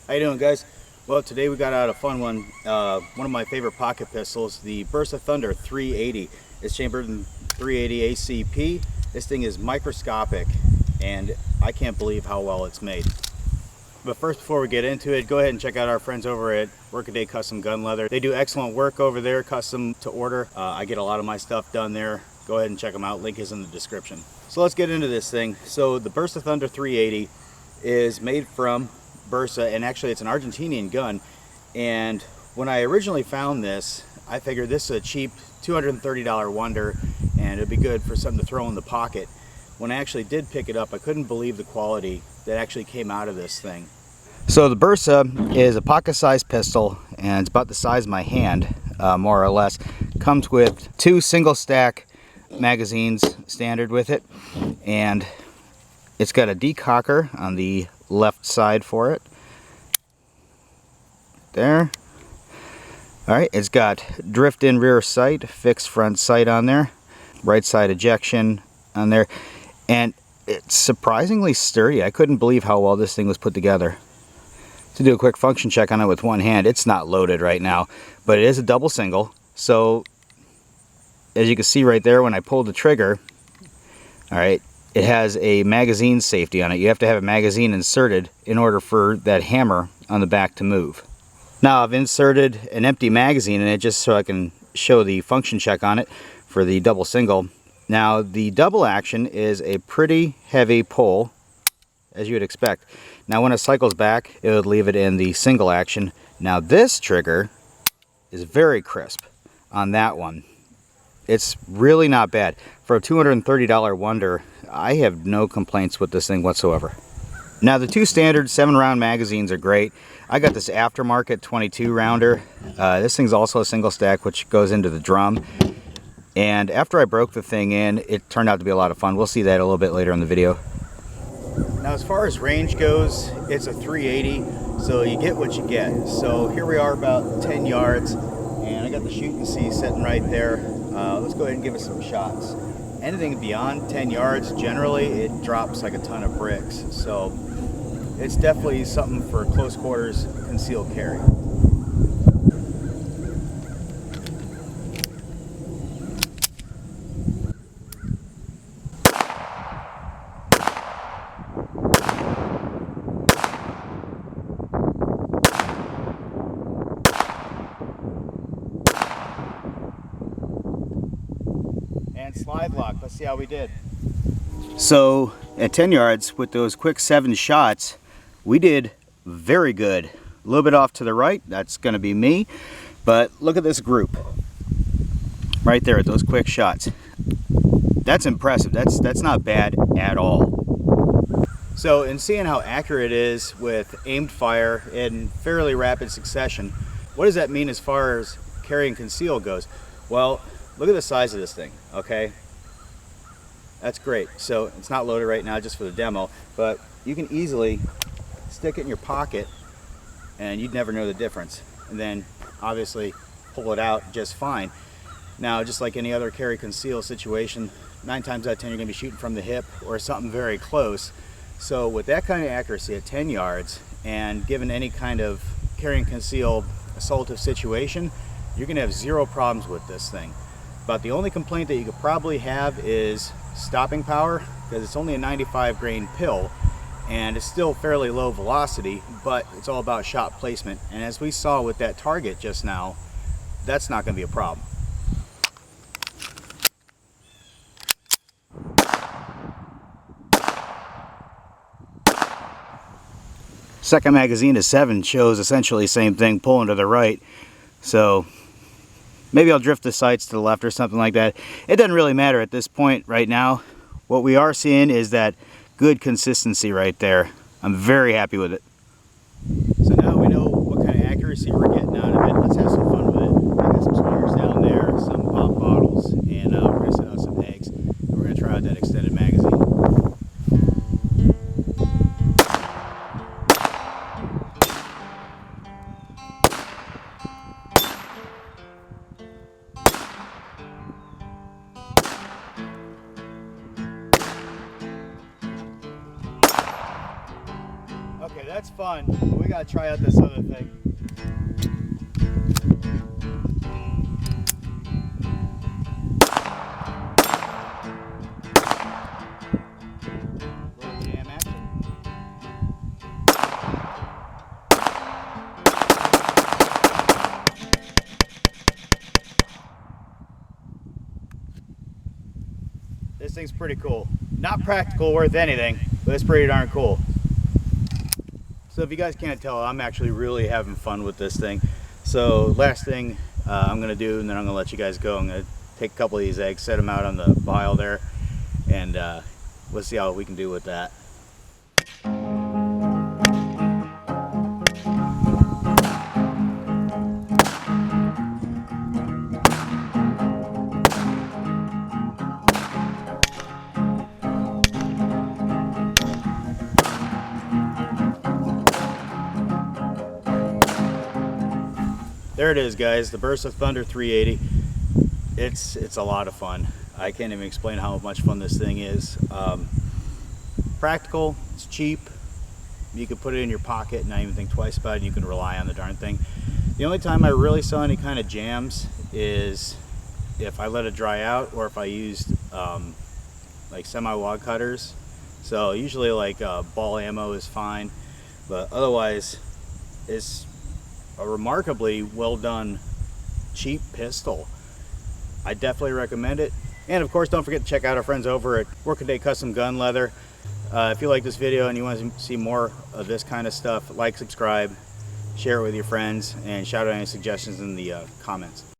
How you doing, guys? Well, today we got out a fun one. One of my favorite pocket pistols, the Bersa Thunder 380. It's chambered in 380 ACP. This thing is microscopic, and I can't believe how well it's made. But first, before we get into it, go ahead and check out our friends over at Workaday Custom Gun Leather. They do excellent work over there, custom to order. I get a lot of my stuff done there. Go ahead and check them out. Link is in the description. So let's get into this thing. So the Bersa Thunder 380 is made from Bersa, and actually it's an Argentinian gun. And when I originally found this, I figured this is a cheap $230 wonder and it'd be good for something to throw in the pocket. When I actually did pick it up, I couldn't believe the quality that actually came out of this thing. So the Bersa is a pocket-sized pistol, and it's about the size of my hand, more or less. Comes with 2 single-stack magazines standard with it, and it's got a decocker on the left side for it. There. Alright, it's got drift-in rear sight, fixed front sight on there, right side ejection on there, and it's surprisingly sturdy. I couldn't believe how well this thing was put together. To do a quick function check on it with one hand, it's not loaded right now, but it is a double single. So as you can see right there, when I pulled the trigger, alright, it has a magazine safety on it. You have to have a magazine inserted in order for that hammer on the back to move. Now I've inserted an empty magazine in it just so I can show the function check on it for the double single. Now the double action is a pretty heavy pull, as you would expect. Now when it cycles back, it would leave it in the single action. Now this trigger is very crisp on that one. It's really not bad. For a $230 wonder, I have no complaints with this thing whatsoever. Now the 2 standard 7-round magazines are great. I got this aftermarket 22 rounder. This thing's also a single stack, which goes into the drum. And after I broke the thing in, it turned out to be a lot of fun. We'll see that a little bit later in the video. Now as far as range goes, it's a 380, so you get what you get. So here we are about 10 yards, and I got the shoot and see sitting right there. Let's go ahead and give it some shots. Anything beyond 10 yards, generally it drops like a ton of bricks. So it's definitely something for close quarters concealed carry. And slide lock, let's see how we did. So at 10 yards with those quick 7 shots, we did very good. A little bit off to the right, that's going to be me, but look at this group right there at those quick shots. That's impressive. That's not bad at all. So in seeing how accurate it is with aimed fire in fairly rapid succession, what does that mean as far as carry and conceal goes? Well, look at the size of this thing, okay? That's great. So it's not loaded right now just for the demo, but you can easily stick it in your pocket and you'd never know the difference. And then obviously pull it out just fine. Now, just like any other carry conceal situation, 9 times out of 10 you're gonna be shooting from the hip or something very close. So with that kind of accuracy at 10 yards and given any kind of carry and conceal assaultive situation, you're gonna have 0 problems with this thing. But the only complaint that you could probably have is stopping power, because it's only a 95 grain pill and it's still fairly low velocity, but it's all about shot placement. And as we saw with that target just now, that's not going to be a problem. Second magazine to 7 shows essentially the same thing, pulling to the right. So maybe I'll drift the sights to the left or something like that. It doesn't really matter at this point right now. What we are seeing is that good consistency right there. I'm very happy with it. So now we know what kind of accuracy we're getting out of it. Let's have some fun with it. I got some squares down there, some pop bottles, and we're going to set out some eggs. And we're going to try out that extended magazine. Okay, that's fun. But we gotta try out this other thing. Little jam action. This thing's pretty cool. Not practical worth anything, but it's pretty darn cool. So if you guys can't tell, I'm actually really having fun with this thing. So last thing I'm gonna do, and then I'm gonna let you guys go. I'm gonna take a couple of these eggs, set them out on the pile there, and let's see how we can do with that. There it is, guys, the Bersa Thunder 380. It's a lot of fun. I can't even explain how much fun this thing is. Practical, it's cheap. You can put it in your pocket and not even think twice about it, and you can rely on the darn thing. The only time I really saw any kind of jams is if I let it dry out, or if I used like semi-wad cutters. So usually like ball ammo is fine, but otherwise it's a remarkably well done cheap pistol. I definitely recommend it. And of course, don't forget to check out our friends over at Workaday Custom Gun Leather. If you like this video and you want to see more of this kind of stuff, like, subscribe, share it with your friends, and shout out any suggestions in the comments.